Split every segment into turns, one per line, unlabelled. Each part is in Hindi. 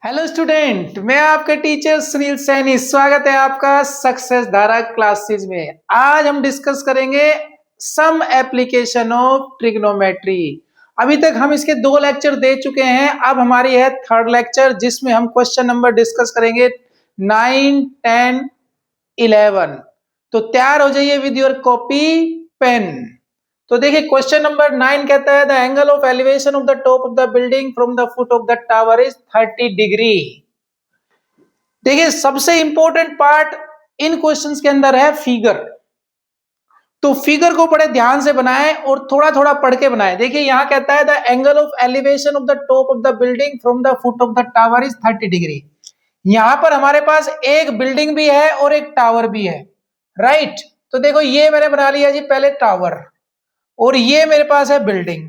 हेलो स्टूडेंट, मैं आपका टीचर सुनील सैनी। स्वागत है आपका सक्सेस धारा क्लासेस में। आज हम डिस्कस करेंगे सम एप्लीकेशन ऑफ ट्रिग्नोमेट्री। अभी तक हम इसके 2 लेक्चर दे चुके हैं, अब हमारी है 3rd लेक्चर जिसमें हम क्वेश्चन नंबर डिस्कस करेंगे 9, 10, 11। तो तैयार हो जाइए विद योर कॉपी पेन। तो देखिए क्वेश्चन नंबर 9 कहता है the angle of elevation of the top of the building from the foot of the tower is 30 degree. देखिए सबसे इंपॉर्टेंट पार्ट इन क्वेश्चंस के अंदर है फिगर। तो फिगर को बड़े ध्यान से बनाएं और थोड़ा थोड़ा पढ़ के बनाएं। देखिए यहां कहता है the angle of elevation of the top of the building from the foot of the tower is 30 degree. यहां पर हमारे पास एक बिल्डिंग भी है और एक टावर भी है, राइट। तो देखो ये मैंने बना लिया जी पहले टावर, और ये मेरे पास है बिल्डिंग।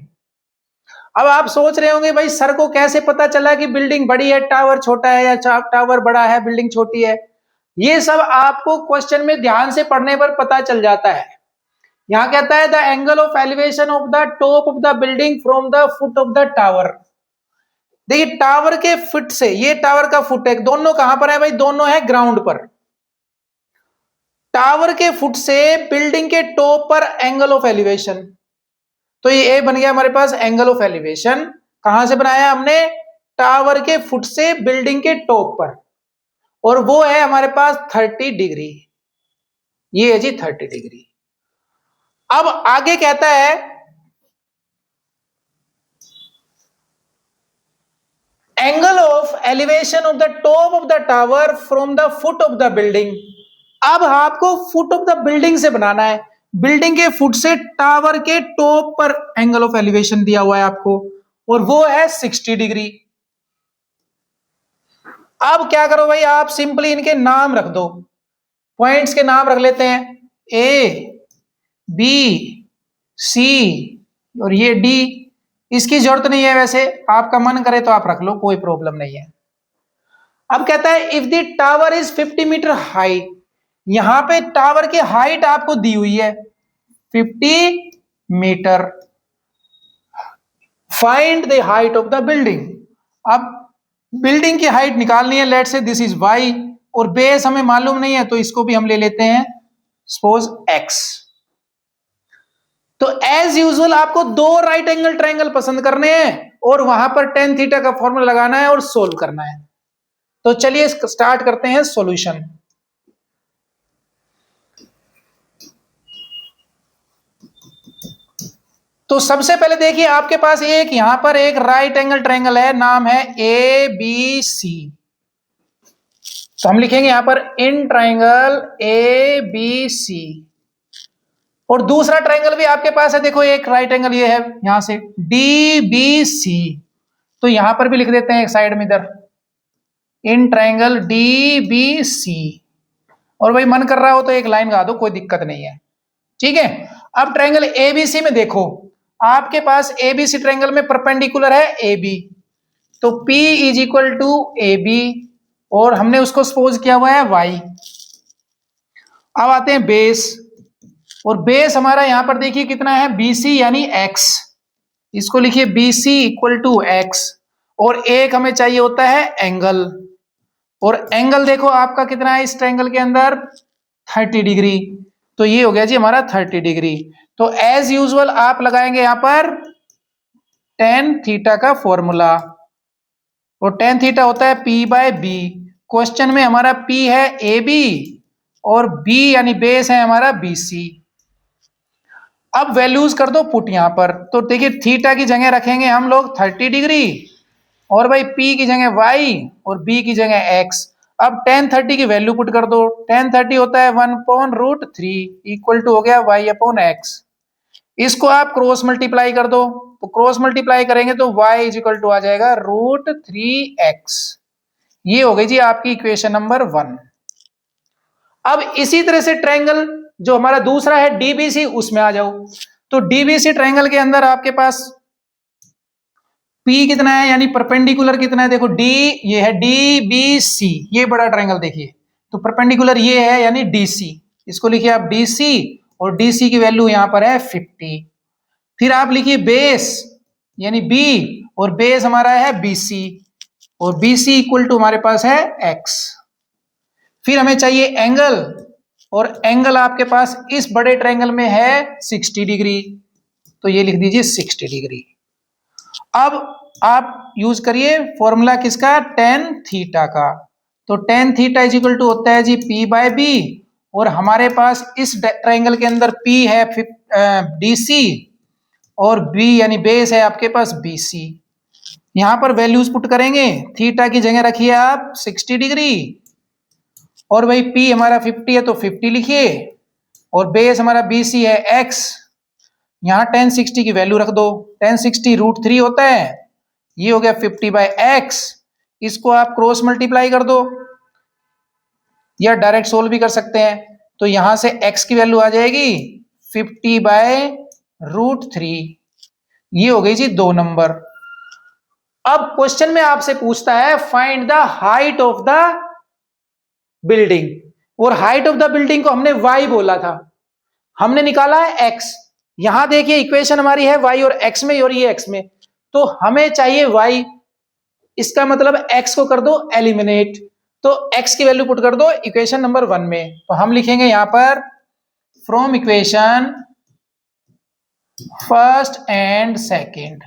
अब आप सोच रहे होंगे भाई सर को कैसे पता चला कि बिल्डिंग बड़ी है टावर छोटा है, या टावर बड़ा है बिल्डिंग छोटी है। ये सब आपको क्वेश्चन में ध्यान से पढ़ने पर पता चल जाता है। यहां कहता है the angle of elevation of the top of the building from the foot of the tower. देखिए टावर के फुट से, ये टावर का फुट है, दोनों कहां पर है भाई? दोनों है ग्राउंड पर। टावर के फुट से बिल्डिंग के टॉप पर एंगल ऑफ एलिवेशन, तो ये बन गया हमारे पास एंगल ऑफ एलिवेशन। कहां से बनाया हमने? टावर के फुट से बिल्डिंग के टॉप पर, और वो है हमारे पास 30 डिग्री। ये है जी 30 डिग्री। अब आगे कहता है angle of elevation of the top of the tower from the foot of the building. अब आपको फुट ऑफ द बिल्डिंग से बनाना है, बिल्डिंग के फुट से टावर के टॉप पर एंगल ऑफ एलिवेशन दिया हुआ है आपको, और वो है 60 डिग्री। अब क्या करो भाई, आप सिंपली इनके नाम रख दो, पॉइंट्स के नाम रख लेते हैं, ए बी सी और ये डी। इसकी जरूरत नहीं है, वैसे आपका मन करे तो आप रख लो, कोई प्रॉब्लम नहीं है। अब कहता है if the tower is 50 metre high. यहां पे टावर की हाइट आपको दी हुई है 50 metre. Find the height of the building. अब बिल्डिंग की हाइट निकालनी है, let say this is y, और बेस हमें मालूम नहीं है तो इसको भी हम ले लेते हैं सपोज एक्स। तो एज यूजुअल आपको 2 राइट एंगल ट्रायंगल पसंद करने हैं और वहां पर tan थीटा का फॉर्मूला लगाना है और सोल्व करना है। तो चलिए स्टार्ट करते हैं सॉल्यूशन। तो सबसे पहले देखिए आपके पास एक यहां पर एक राइट एंगल ट्रायंगल है, नाम है ए बी सी। तो हम लिखेंगे यहां पर in triangle A B C. और दूसरा ट्रायंगल भी आपके पास है, देखो एक राइट एंगल ये है यहां से डी बी सी। तो यहां पर भी लिख देते हैं एक साइड में इधर in triangle D B C. और भाई मन कर रहा हो तो एक लाइन गा दो, कोई दिक्कत नहीं है, ठीक है। अब ट्रायंगल एबीसी में देखो, आपके पास एबीसी ट्रायंगल में परपेंडिकुलर है ए बी, तो P is equal to A B, और हमने उसको सपोज किया हुआ है y। अब आते हैं बेस, और बेस हमारा यहां पर देखिए कितना है BC यानी x। इसको लिखिए BC इक्वल टू x, और एक हमें चाहिए होता है एंगल, और एंगल देखो आपका कितना है इस ट्रायंगल के अंदर 30 डिग्री। तो ये हो गया जी हमारा 30 डिग्री। तो एज यूजुअल आप लगाएंगे यहां पर tan थीटा का फॉर्मूला, और tan थीटा होता है P बाय बी। क्वेश्चन में हमारा P है ए बी और B यानी बेस है हमारा BC। अब वैल्यूज कर दो पुट यहां पर। तो देखिए थीटा की जगह रखेंगे हम लोग 30 डिग्री, और भाई P की जगह y और B की जगह x। अब tan 30 की वैल्यू पुट कर दो, tan 30 होता है 1/√3 इक्वल टू हो गया y/x। इसको आप क्रॉस मल्टीप्लाई कर दो, तो क्रॉस मल्टीप्लाई करेंगे तो y इज इक्वल टू आ जाएगा √3x। ये हो गई जी आपकी इक्वेशन नंबर 1। अब इसी तरह से ट्रायंगल जो हमारा दूसरा है डीबीसी, उसमें आ जाओ। तो डीबीसी ट्रायंगल के अंदर आपके पास P कितना है यानी परपेंडिकुलर कितना है, देखो D ये है DBC, ये बड़ा ट्रायंगल देखिए, तो परपेंडिकुलर ये है यानी DC। इसको लिखिए आप DC, और DC की वैल्यू यहां पर है 50। फिर आप लिखिए बेस यानी B, और बेस हमारा है BC। और BC इक्वल टू हमारे पास है x। फिर हमें चाहिए एंगल, और एंगल आपके पास इस बड़े ट्रायंगल में है 60 डिग्री, तो ये लिख दीजिए 60 डिग्री। अब आप यूज करिए फॉर्मूला किसका, tan थीटा का। तो tan theta is equal to होता है जी P/B, और हमारे पास इस ट्रायंगल के अंदर P है DC और B यानी बेस है आपके पास BC। यहां पर वैल्यूज पुट करेंगे, थीटा की जगह रखिए आप 60 डिग्री, और भाई P हमारा 50 है तो 50 लिखिए, और बेस हमारा BC है X। यहां tan 60 की वैल्यू रख दो, tan 60 √3 होता है, ये हो गया 50/x। इसको आप क्रॉस मल्टीप्लाई कर दो या डायरेक्ट सोल्व भी कर सकते हैं। तो यहां से x की वैल्यू आ जाएगी 50/√3, ये हो गई जी 2 नंबर। अब क्वेश्चन में आपसे पूछता है find the height of the building, और हाइट ऑफ द बिल्डिंग को हमने y बोला था, हमने निकाला है x। यहां देखिए इक्वेशन हमारी है y और x में, और ये x में, तो हमें चाहिए y। इसका मतलब x को कर दो एलिमिनेट, तो x की वैल्यू पुट कर दो इक्वेशन नंबर 1 में। तो हम लिखेंगे यहां पर from equation first and second.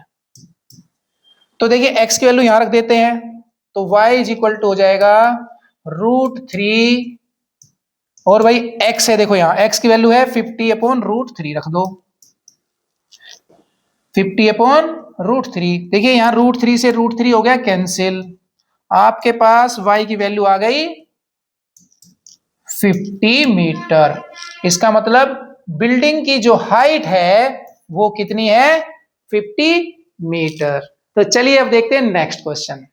तो देखिए x की वैल्यू यहां रख देते हैं, तो y इज इक्वल टू हो जाएगा √3, और भाई x है, देखो यहां x की वैल्यू है 50/√3, रख दो 50/√3। देखिए यहां √3 से √3 हो गया कैंसिल, आपके पास y की वैल्यू आ गई 50 मीटर। इसका मतलब बिल्डिंग की जो हाइट है वो कितनी है, 50 मीटर। तो चलिए अब देखते हैं next question.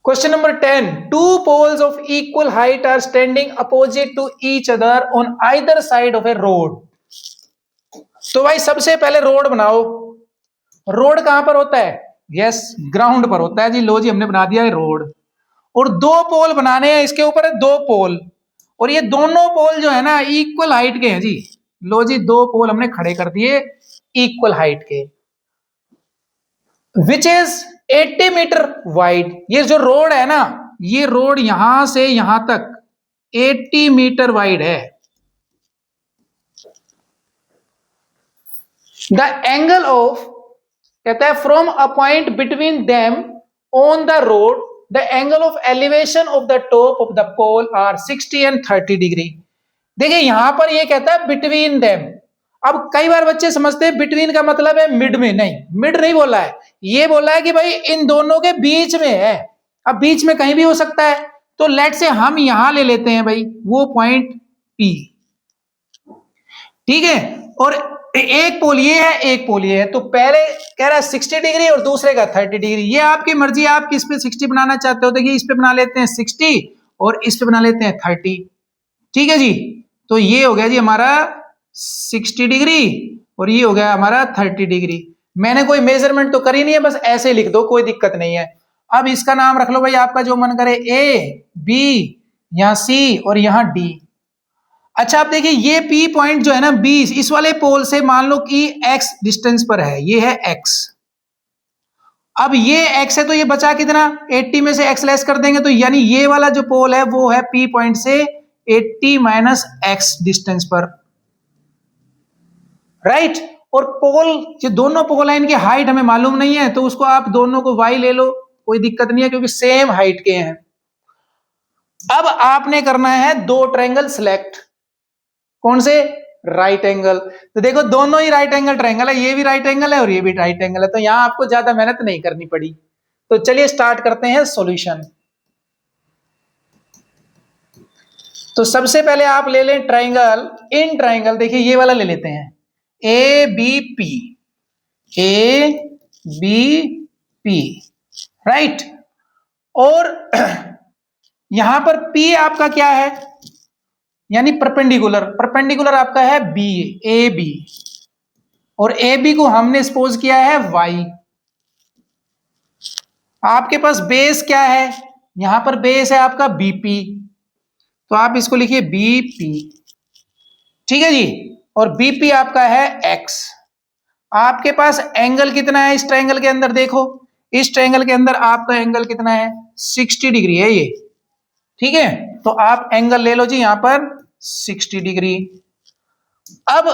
Question number 10. Two poles of equal height are standing opposite to each other on either side of a road. तो भाई सबसे पहले रोड बनाओ। रोड कहां पर होता है, यस ग्राउंड पर होता है जी। लो जी हमने बना दिया है रोड, और 2 पोल बनाने हैं, इसके ऊपर है 2 पोल, और ये दोनों पोल जो है ना इक्वल हाइट के हैं जी। लो जी 2 पोल हमने खड़े कर दिए इक्वल हाइट के, विच इज 80 मीटर वाइड। ये जो रोड है ना, ये रोड यहां से यहां तक 80 मीटर वाइड है। द एंगल ऑफ, कहता है from a point between them on the road the angle of elevation of the top of the pole are 60 and 30 degree. देखिए यहां पर ये कहता है बिटवीन देम। अब कई बार बच्चे समझते हैं बिटवीन का मतलब है मिड में, नहीं मिड नहीं बोला है, ये बोला है कि भाई इन दोनों के बीच में है। अब बीच में कहीं भी हो सकता है, तो लेट से हम यहां ले लेते हैं भाई वो पॉइंट P, ठीक है, और एक पोल ये है एक पोल ये है, तो पहले कह रहा है 60 डिग्री और दूसरे का 30 डिग्री। ये आपकी मर्जी, आप किस पे 60 बनाना चाहते हो। देखिए इस पे बना लेते हैं 60 और इस पे बना लेते हैं 30, ठीक है जी। तो ये हो गया जी हमारा 60 डिग्री और ये हो गया हमारा 30 डिग्री। मैंने कोई मेजरमेंट तो करी नहीं है, बस ऐसे लिख दो, कोई दिक्कत नहीं है। अब इसका नाम रख लो भाई आपका जो मन करे, A, B, यहां C और यहां D। अच्छा आप देखिए ये P पॉइंट जो है ना 20, इस वाले पोल से मान लो कि X डिस्टेंस पर है, ये है X। अब ये X है तो ये बचा कितना, 80 में से X लेस कर देंगे, तो यानी ये वाला जो पोल है वो है P पॉइंट से 80 माइनस X डिस्टेंस पर, राइट। और पोल जो दोनों पोल है इनकी हाइट हमें मालूम नहीं है, तो उसको आप दोनों को Y ले लो, कोई दिक्कत नहीं है क्योंकि सेम हाइट के हैं। अब आपने करना है 2 ट्रायंगल सिलेक्ट, कौन से, राइट एंगल। तो देखो दोनों ही राइट एंगल ट्रायंगल है, ये भी राइट एंगल है और ये भी राइट एंगल है, तो यहां आपको ज्यादा मेहनत नहीं करनी पड़ी। तो चलिए स्टार्ट करते हैं सॉल्यूशन। तो सबसे पहले आप ले लें ट्रायंगल, इन ट्रायंगल देखिए ये वाला ले लेते हैं, ABP, ABP, राइट। और यहां पर P आपका क्या है, यानी परपेंडिकुलर, परपेंडिकुलर आपका है AB, और AB को हमने सपोज किया है Y। आपके पास बेस क्या है, यहां पर बेस है आपका BP, तो आप इसको लिखिए BP, ठीक है जी। और BP आपका है X, आपके पास एंगल कितना है इस ट्रायंगल के अंदर, देखो इस ट्रायंगल के अंदर आपका एंगल कितना है, 60 डिग्री है ये, ठीक है। तो आप एंगल ले लो जी यहां पर 60 डिग्री। अब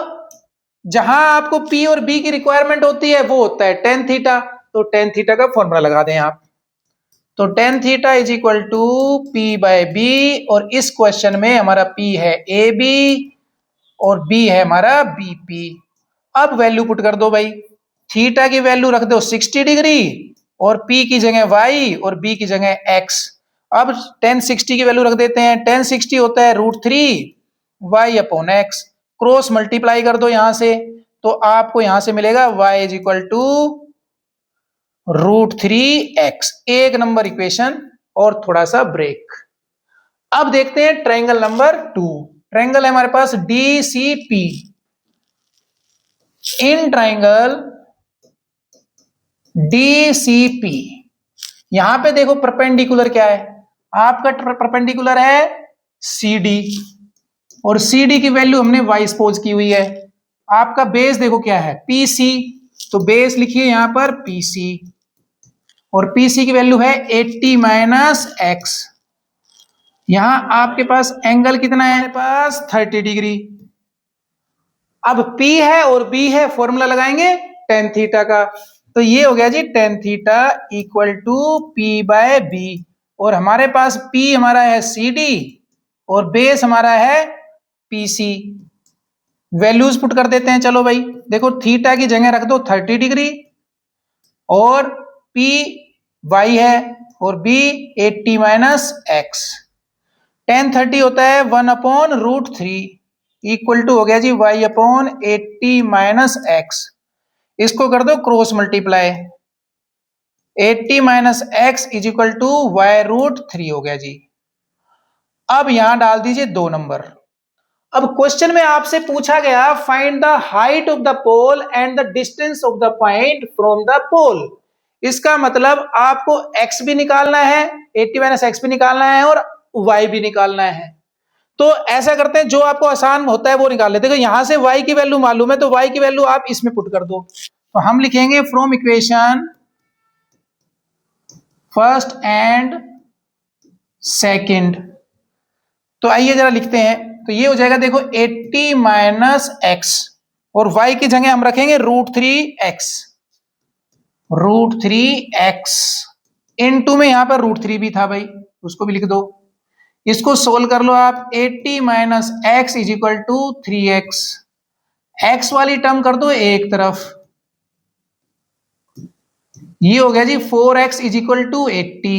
जहां आपको P और B की रिक्वायरमेंट होती है वो होता है टेन थीटा, तो टेन थीटा का फॉर्मूला लगा दें आप। तो tan theta is equal to P by B, और इस क्वेश्चन में हमारा P है AB और B है हमारा BP। अब वैल्यू पुट कर दो भाई, थीटा की वैल्यू रख दो 60 डिग्री और P की जगह Y और B की जगह X। अब टेन 60 की वैल्यू रख देते हैं, टेन 60 होता है √3 y upon x, cross multiply कर दो यहां से, तो आपको यहां से मिलेगा y is equal to √3x। एक नंबर इक्वेशन और थोड़ा सा ब्रेक। अब देखते हैं ट्रायंगल नंबर 2। ट्रायंगल है हमारे पास DCP। इन ट्रायंगल DCP यहां पे देखो परपेंडिकुलर क्या है, आपका परपेंडिकुलर है CD, और CD की वैल्यू हमने y सपोज की हुई है। आपका बेस देखो क्या है PC, तो बेस लिखिए यहां पर PC, और PC की वैल्यू है 80 माइनस x। यहां आपके पास एंगल कितना है, पास 30 डिग्री। अब P है और B है, फॉर्मूला लगाएंगे टेन थीटा का, तो ये हो गया जी tan theta equal to P by B, और हमारे पास P हमारा है CD और बेस हमारा है PC। वैल्यूज पुट कर देते हैं, चलो भाई देखो थीटा की जगह रख दो 30 डिग्री, और P Y है और B 80 माइनस एक्स। टेन 30 होता है 1 अपॉन √3 इक्वल टू हो गया जी y अपॉन 80 माइनस एक्स। इसको कर दो cross multiply, 80 minus x is equal to y√3 हो गया जी। अब यहां डाल दीजिए 2 नंबर। अब क्वेश्चन में आपसे पूछा गया find the height of the pole and the distance of the point from the pole. इसका मतलब आपको x भी निकालना है, 80 माइनस एक्स भी निकालना है, और y भी निकालना है। तो ऐसा करते हैं जो आपको आसान होता है वो निकाल लेते हैं। यहां से y की वैल्यू मालूम है तो y की वैल्यू आप इसमें पुट कर दो, तो हम लिखेंगे from equation first and second. तो आइए जरा लिखते हैं, तो ये हो जाएगा देखो 80 माइनस एक्स, और y की जगह हम रखेंगे √3x। √3x इनटू में यहां पर √3 भी था भाई, उसको भी लिख दो। इसको सोल्व कर लो आप, 80 minus x is equal to 3x। X वाली टर्म कर दो एक तरफ, ये हो गया जी 4x इज इक्वल टू 80,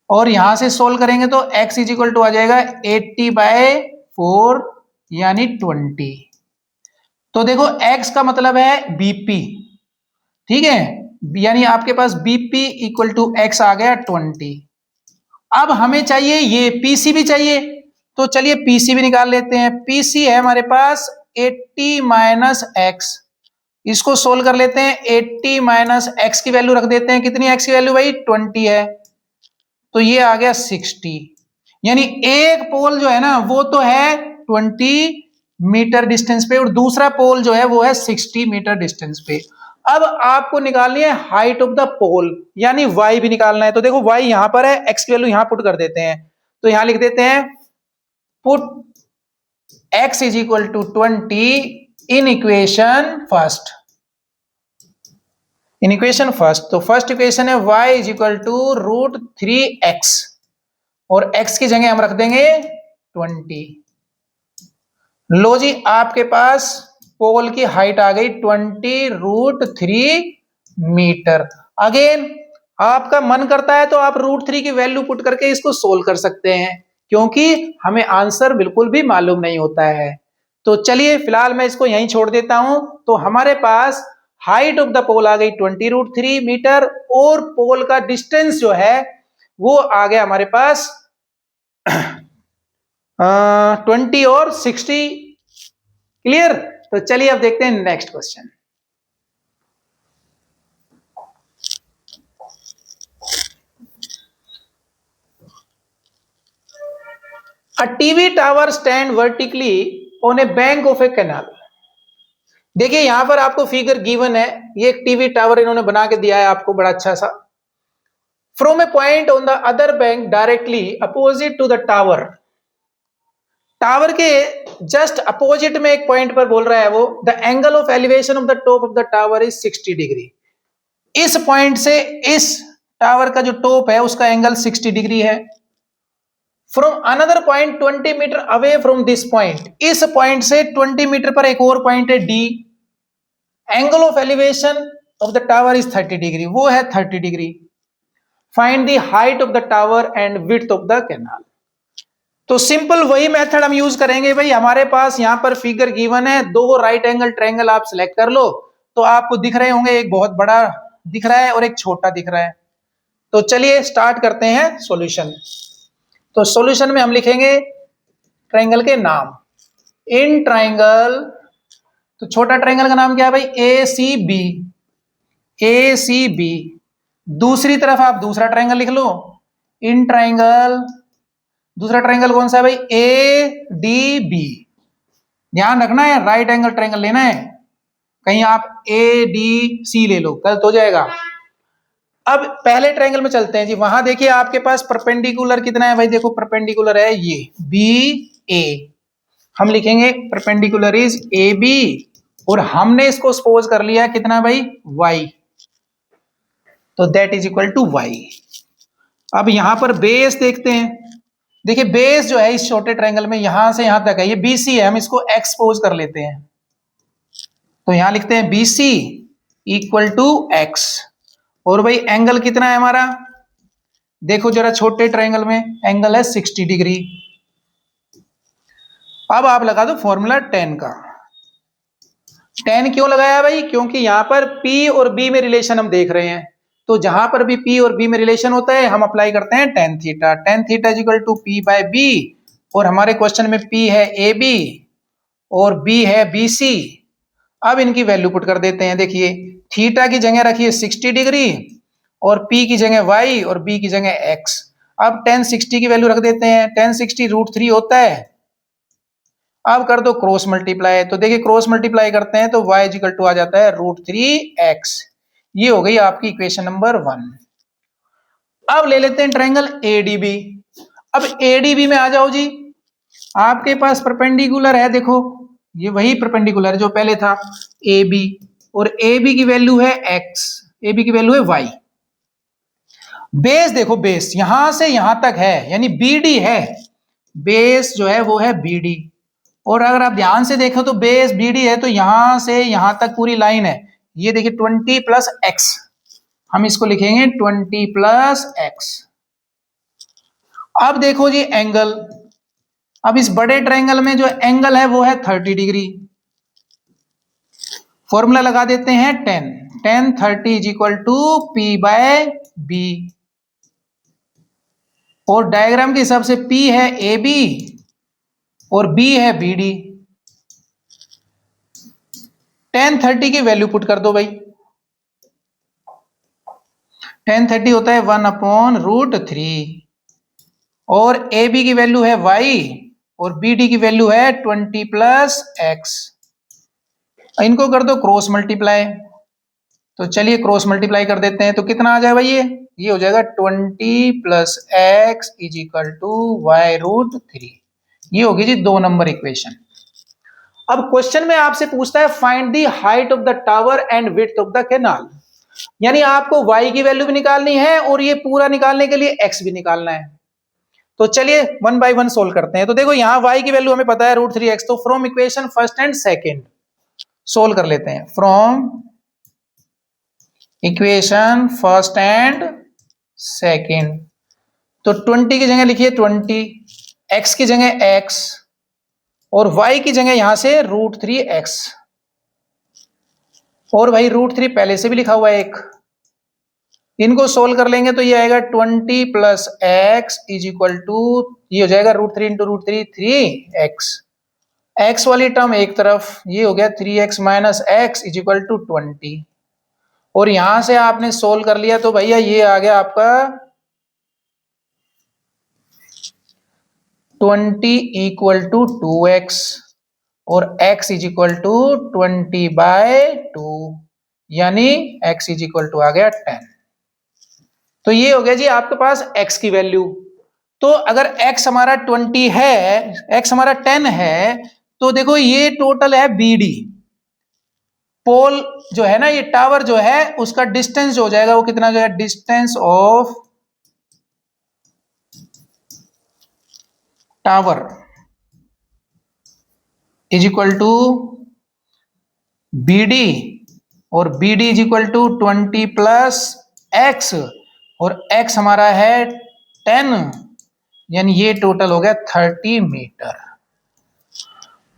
और यहां से सोल्व करेंगे तो x इज इक्वल टू आ जाएगा 80 बाय 4 यानी 20। तो देखो x का मतलब है BP, ठीक है, यानी आपके पास BP इक्वल टू x आ गया 20। अब हमें चाहिए ये PC भी चाहिए, तो चलिए PC भी निकाल लेते हैं। PC है हमारे पास 80 माइनस एक्स, इसको सोल्व कर लेते हैं। 80 माइनस एक्स की वैल्यू रख देते हैं, कितनी x की वैल्यू भाई 20 है, तो ये आ गया 60। यानी एक पोल जो है ना वो तो है 20 मीटर डिस्टेंस पे, और दूसरा पोल जो है वो है 60 मीटर डिस्टेंस पे। अब आपको निकालनी है हाइट ऑफ द पोल, यानी y भी निकालना है। तो देखो y यहां पर है, x की वैल्यू यहां पुट कर देते हैं, तो यहां लिख देते हैं put x is equal to 20 in equation first. In equation first, तो फर्स्ट इक्वेशन है y is equal to √3x, और x की जगह हम रख देंगे 20। लो जी आपके पास पोल की हाइट आ गई 20 √3 मीटर। अगेन आपका मन करता है तो आप √3 की वैल्यू पुट करके इसको सोल्व कर सकते हैं, क्योंकि हमें आंसर बिल्कुल भी मालूम नहीं होता है। तो चलिए फिलहाल मैं इसको यहीं छोड़ देता हूं। तो हमारे पास हाइट ऑफ द पोल आ गई 20 √3 मीटर, और पोल का डिस्टेंस जो है वो आ गया हमारे पास 20 और 60। क्लियर? तो चलिए अब देखते हैं next question. A TV tower stand vertically on a bank of a canal. देखिए यहां पर आपको फिगर गिवन है, ये एक टीवी टावर इन्होंने बना के दिया है आपको बड़ा अच्छा सा। From a point on the other bank directly opposite to the tower, tower के जस्ट अपोजिट में एक पॉइंट पर बोल रहा है वो, the angle of elevation of the top of the tower is 60 degree. इस पॉइंट से इस टावर का जो टॉप है उसका एंगल 60 डिग्री है। From another point 20 metre away from this point, इस पॉइंट से 20 मीटर पर एक और पॉइंट है D, angle of elevation of the tower is 30 degree, वो है 30 degree. Find the height of the tower and width of the canal. तो सिंपल वही मेथड हम यूज करेंगे भाई। हमारे पास यहां पर फिगर गिवन है, दो राइट एंगल ट्रायंगल आप सिलेक्ट कर लो, तो आपको दिख रहे होंगे, एक बहुत बड़ा दिख रहा है और एक छोटा दिख रहा है। तो चलिए स्टार्ट करते हैं सॉल्यूशन। तो सॉल्यूशन में हम लिखेंगे ट्रायंगल के नाम। इन ट्रायंगल, तो छोटा ट्रायंगल का नाम क्या है भाई, ए सी बी, ए सी बी। दूसरी तरफ आप दूसरा ट्रायंगल लिख लो, इन ट्रायंगल, दूसरा ट्रायंगल कौन सा है भाई, ए डी बी। ध्यान रखना है राइट एंगल ट्रायंगल लेना है, कहीं आप ए डी सी ले लो गलत हो जाएगा। अब पहले ट्रायंगल में चलते हैं जी। वहां देखिए आपके पास परपेंडिकुलर कितना है भाई, देखो परपेंडिकुलर है ये बी ए, हम लिखेंगे परपेंडिकुलर इज ए बी, और हमने इसको सपोज कर लिया कितना भाई, वाई, तो that is equal to y. अब यहां पर बेस देखते हैं, देखिए बेस जो है इस छोटे ट्रायंगल में यहां से यहां तक है, ये बीसी है, हम इसको एक्सपोज कर लेते हैं। तो यहां लिखते हैं बीसी इक्वल टू एक्स, और भाई एंगल कितना है हमारा, देखो जरा छोटे ट्रायंगल में एंगल है 60 डिग्री। अब आप लगा दो फॉर्मूला tan का। tan क्यों लगाया भाई, क्योंकि यहां पर P और B में रिलेशन हम देख रहे हैं, तो जहां पर भी P और B में रिलेशन होता है हम अप्लाई करते हैं tan theta. tan theta is equal to P by B, और हमारे क्वेश्चन में P है AB और B है BC। अब इनकी वैल्यू पुट कर देते हैं। देखिए थीटा की जगह रखिए 60 डिग्री, और P की जगह Y और B की जगह X। अब tan 60 की वैल्यू रख देते हैं, tan 60 √3 होता है। अब कर दो क्रॉस मल्टीप्लाई, तो देखिए क्रॉस मल्टीप्लाई करते हैं तो y इक्वल टू आ जाता है √3x। ये हो गई आपकी इक्वेशन नंबर 1। अब ले लेते हैं ट्रायंगल ADB। अब ADB में आ जाओ जी, आपके पास परपेंडिकुलर है, देखो ये वही परपेंडिकुलर जो पहले था AB, और AB की वैल्यू है x, AB की वैल्यू है y। बेस देखो, बेस यहां से यहां तक है यानी BD है, बेस जो है वो है BD, और अगर आप ध्यान से देखो तो बेस BD है, तो यहां से यहां तक पूरी लाइन है। ये देखिए 20 प्लस एक्स, हम इसको लिखेंगे 20 प्लस एक्स। अब देखो जी एंगल, अब इस बड़े ट्रायंगल में जो एंगल है वो है 30 डिग्री। फॉर्मूला लगा देते हैं tan 30 is equal to P by B, और डायग्राम के हिसाब से P है AB और B है BD। tan 30 की वैल्यू पुट कर दो भाई, tan 30 होता है 1/√3, और AB की वैल्यू है y और BD की वैल्यू है 20 प्लस एक्स। इनको कर दो क्रॉस मल्टीप्लाई, तो चलिए क्रॉस मल्टीप्लाई कर देते हैं, तो कितना आ जाए भाई, ये हो जाएगा 20 plus x is equal to y√3। ये होगी जी 2 नंबर इक्वेशन। अब क्वेश्चन में आपसे पूछता है find the height of the tower and width of the canal, यानी आपको y की वैल्यू भी निकालनी है और ये पूरा निकालने के लिए x भी निकालना है। तो चलिए 1 बाय 1 सोल्व करते हैं। तो देखो यहाँ y की वैल्यू हमें पता है √3x, तो from equation first and second solve कर लेते हैं। From equation first and second, तो 20 की जगह लिखिए 20, x की जगह x, और y की जगह यहां से √3x, और भाई √3 पहले से भी लिखा हुआ है एक। इनको सोल्व कर लेंगे तो ये आएगा 20 plus x is equal to, ये हो जाएगा √3 इंटू √3 3x, x वाली टर्म एक तरफ, ये हो गया 3x minus x is equal to 20, और यहां से आपने सोल्व कर लिया तो भैया ये आ गया आपका 20 इक्वल टू 2x, और x इज इक्वल टू 20/2, यानी x इज इक्वल टू आ गया 10। तो ये हो गया जी आपके पास x की वैल्यू। तो अगर x हमारा 20 है, x हमारा 10 है, तो देखो ये टोटल है BD। पोल जो है ना, ये टावर जो है, उसका डिस्टेंस जो हो जाएगा वो कितना जो है, distance of tower is equal to BD, और BD is equal to 20 plus x, और x हमारा है 10, यानी ये टोटल हो गया 30 मीटर।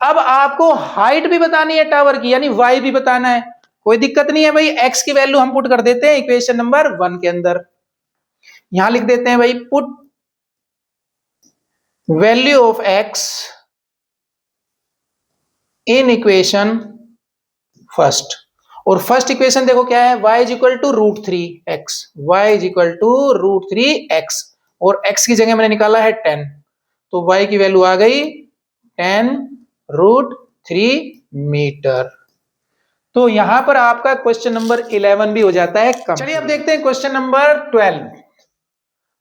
अब आपको हाइट भी बतानी है टावर की, यानी y भी बताना है। कोई दिक्कत नहीं है भाई, x की वैल्यू हम पुट कर देते हैं इक्वेशन नंबर 1 के अंदर। यहां लिख देते हैं भाई, put value of x in equation first. और फर्स्ट इक्वेशन देखो क्या है, y is equal to √3x, y is equal to √3x, और x की जगह मैंने निकाला है 10, तो y की वैल्यू आ गई 10√3 मीटर। तो यहां पर आपका क्वेश्चन नंबर 11 भी हो जाता है कम। चलिए अब देखते हैं question number 12।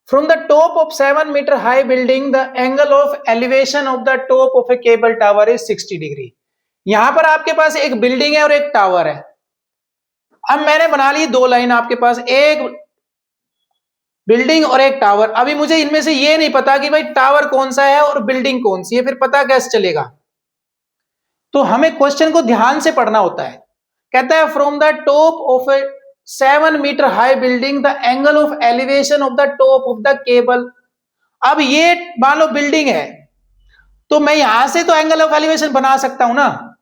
From the top of 7 metre high building the angle of elevation of the top of a cable tower is 60 degree. यहां पर आपके पास एक बिल्डिंग है और एक टावर है। अब मैंने बना ली दो लाइन आपके पास, एक बिल्डिंग और एक टावर। अभी मुझे इनमें से ये नहीं पता कि भाई टावर कौन सा है और बिल्डिंग कौन सी है, फिर पता कैसे चलेगा? तो हमें क्वेश्चन को ध्यान से पढ़ना होता है। कहता है from the top of a 7 metre high building the angle of elevation of the top of the cable. अब ये मान लो बिल्डिंग है, तो मैं यहां से तो एंगल ऑफ एलिवेशन बना सकता हूं ना,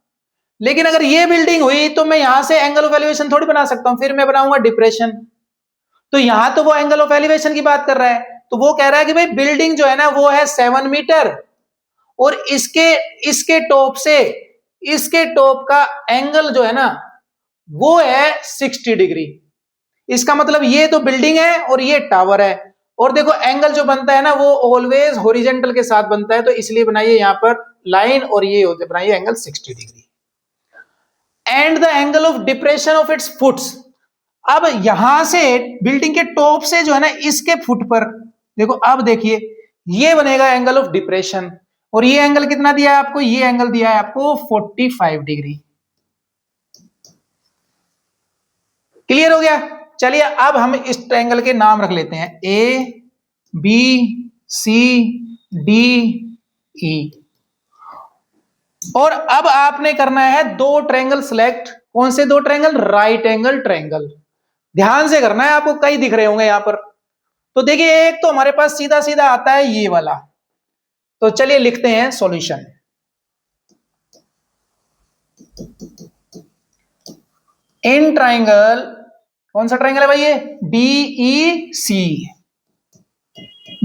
लेकिन अगर ये बिल्डिंग हुई तो मैं यहां से एंगल ऑफ एलिवेशन थोड़ी बना सकता हूं, फिर मैं बनाऊंगा डिप्रेशन। तो यहां तो वो एंगल ऑफ एलिवेशन की बात कर रहा है, तो वो कह रहा है कि भाई बिल्डिंग जो है ना वो है 7 मीटर, और इसके इसके टॉप से इसके टॉप का एंगल जो है ना वो है 60 डिग्री। इसका मतलब ये तो बिल्डिंग है और ये टावर है, और देखो एंगल जो बनता है ना वो ऑलवेज हॉरिजॉन्टल के साथ बनता है, तो इसलिए बनाइए यहां पर लाइन, और ये बनाइए angle 60 degree. And the angle of depression of its foots. अब यहां से बिल्डिंग के टॉप से जो है ना इसके फुट पर देखो, अब देखिए ये बनेगा एंगल ऑफ डिप्रेशन, और ये एंगल कितना दिया है आपको, ये एंगल दिया है आपको 45 डिग्री। क्लियर हो गया? चलिए अब हम इस ट्रायंगल के नाम रख लेते हैं, A B C D E. और अब आपने करना है दो ट्रायंगल सिलेक्ट। कौन से दो ट्रायंगल? Right angle triangle. ध्यान से करना है, आपको कई दिख रहे होंगे यहां पर। तो देखिए एक तो हमारे पास सीधा सीधा आता है ये वाला, तो चलिए लिखते हैं सॉल्यूशन। इन ट्रायंगल, कौन सा ट्रायंगल है भाई ये? डीईसी।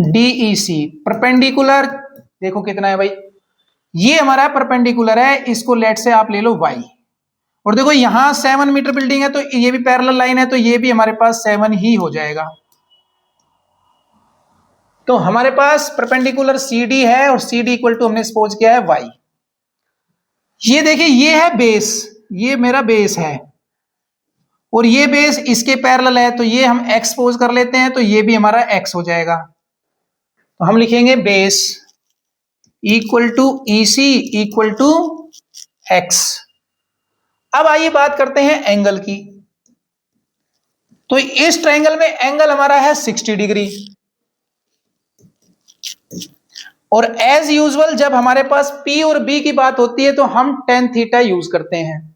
डीईसी परपेंडिकुलर, देखो कितना है भाई, ये हमारा परपेंडिकुलर है, इसको लेट से आप ले लो y। और देखो यहां 7 मीटर बिल्डिंग है तो ये भी पैरेलल लाइन है, तो ये भी हमारे पास 7 ही हो जाएगा। तो हमारे पास परपेंडिकुलर CD है और CD इक्वल टू हमने सपोज किया है y। ये देखिए ये है बेस, ये मेरा बेस है, और ये बेस इसके पैरेलल है, तो ये हम x सपोज कर लेते हैं, तो ये भी हमारा x हो जाएगा। तो हम लिखेंगे base equal to EC equal to x। अब आइए बात करते हैं एंगल की। तो इस ट्रायंगल में एंगल हमारा है 60 डिग्री, और एज यूजुअल जब हमारे पास P और B की बात होती है तो हम tan थीटा यूज करते हैं।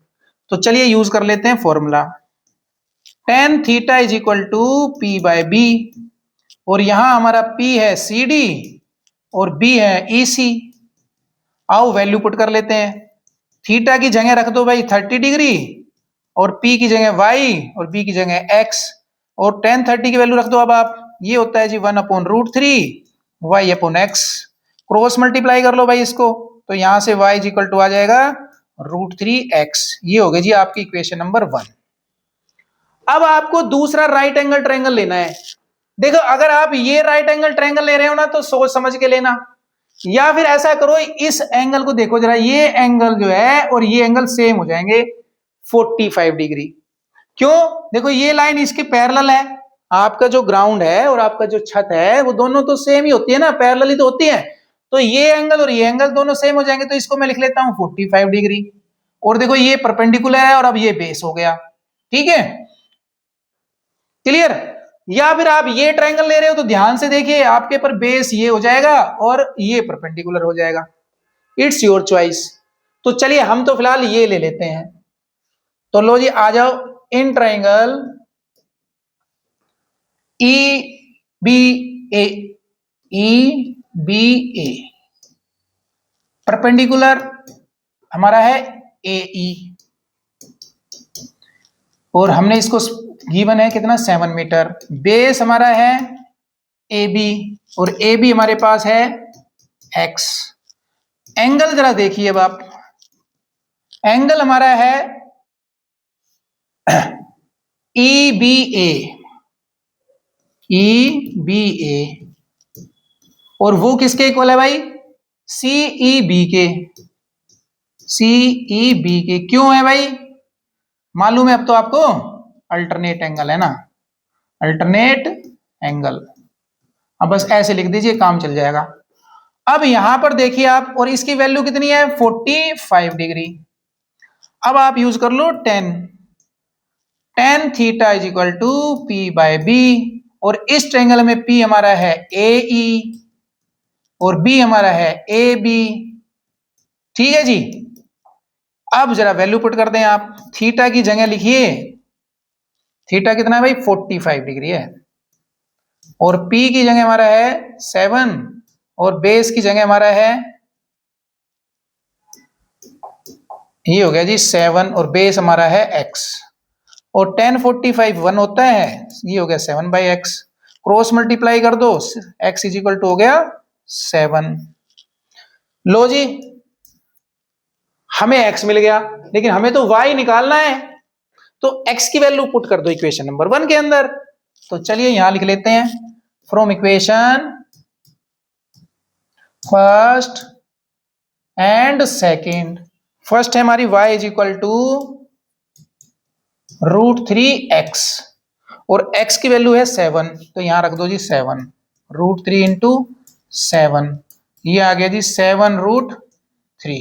तो चलिए यूज कर लेते हैं formula, tan theta is equal to P/B, और यहां हमारा P है CD और B है EC। आओ वैल्यू पुट कर लेते हैं। थीटा की जगह रख दो भाई 30 डिग्री, और P की जगह y, और B की जगह x, और tan 30 की वैल्यू रख दो। अब आप, ये होता है जी 1/√3 y/x। क्रॉस मल्टीप्लाई कर लो भाई इसको, तो यहां से y इज इक्वल टू आ जाएगा √3x। ये हो गई जी आपकी इक्वेशन नंबर 1। अब आपको दूसरा राइट एंगल ट्रायंगल लेना है। देखो अगर आप ये राइट एंगल ट्रायंगल ले रहे हो ना तो सोच समझ के लेना, या फिर ऐसा करो, इस एंगल को देखो जरा, ये एंगल जो है और ये एंगल सेम हो जाएंगे 45 डिग्री। क्यों? देखो ये लाइन इसके पैरेलल है, आपका जो ग्राउंड है और आपका जो छत है वो दोनों तो सेम ही होती है ना, पैरेलल ही तो होती है। तो ये एंगल और ये एंगल दोनों सेम हो जाएंगे, तो इसको मैं लिख लेता हूं 45 डिग्री। और देखो ये परपेंडिकुलर है और अब ये बेस हो गया। ठीक है, क्लियर? या फिर आप ये ट्रायंगल ले रहे हो तो ध्यान से देखिए, आपके पर बेस ये हो जाएगा और ये परपेंडिकुलर हो जाएगा। It's your choice. तो चलिए हम तो फिलहाल ये ले लेते हैं। तो लो जी, आ जाओ। In triangle E B A, E B A perpendicular हमारा है ए ई, और हमने इसको गिवन है कितना, 7 मीटर। बेस हमारा है ए बी और ए बी हमारे पास है एक्स। एंगल जरा देखिए अब आप, एंगल हमारा है ई बी ए, ई बी ए, और वो किसके इक्वल है भाई, सी ई बी के, सी ई बी के। क्यों है भाई, मालूम है अब तो आपको, अल्टरनेट एंगल है ना, अल्टरनेट एंगल। अब बस ऐसे लिख दीजिए, काम चल जाएगा। अब यहां पर देखिए आप, और इसकी वैल्यू कितनी है, 45 डिग्री। अब आप यूज कर लो tan theta is equal to P by B, और इस ट्रायंगल में पी हमारा है ए ई और बी हमारा है ए बी। ठीक है जी। अब जरा वैल्यू पुट कर दें आप, थीटा की जगह लिखिए, थीटा कितना है भाई, 45 डिग्री है, और पी की जगह हमारा है 7, और बेस की जगह हमारा है, ये हो गया जी 7, और बेस हमारा है x, और 10 45 1 होता है, ये हो गया 7 बाई एक्स। क्रॉस मल्टीप्लाई कर दो, x इज इक्वल टू हो गया 7। लो जी, हमें x मिल गया, लेकिन हमें तो y निकालना है, तो x की वैल्यू पुट कर दो इक्वेशन नंबर 1 के अंदर। तो चलिए यहां लिख लेते हैं, from equation first and second. First है हमारी y is equal to √3x, और x की वैल्यू है 7, तो यहां रख दो जी 7, √3 इंटू 7, ये आ गया जी 7√3,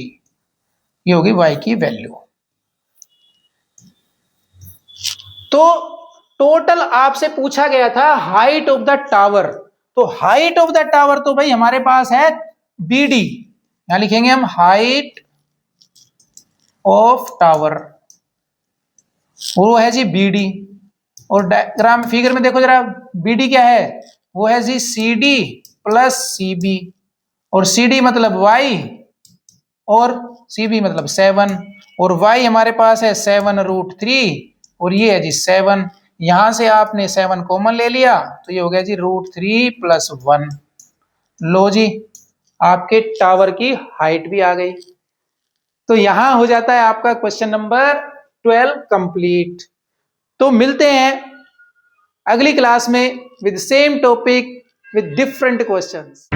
ये होगी y की वैल्यू। तो टोटल आपसे पूछा गया था हाइट ऑफ द टावर, तो हाइट ऑफ द टावर तो भाई हमारे पास है BD, यहां लिखेंगे हम हाइट ऑफ टावर, वो है जी BD। और डायग्राम फिगर में देखो जरा, BD क्या है, वो है जी CD प्लस CB, और CD मतलब y और CB मतलब 7, और y हमारे पास है 7√3, और ये है जी 7। यहां से आपने 7 कॉमन ले लिया, तो ये हो गया जी √3 + 1। लो जी, आपके टावर की हाइट भी आ गई। तो यहां हो जाता है आपका क्वेश्चन नंबर 12 कंप्लीट। तो मिलते हैं अगली क्लास में with same topic with different questions.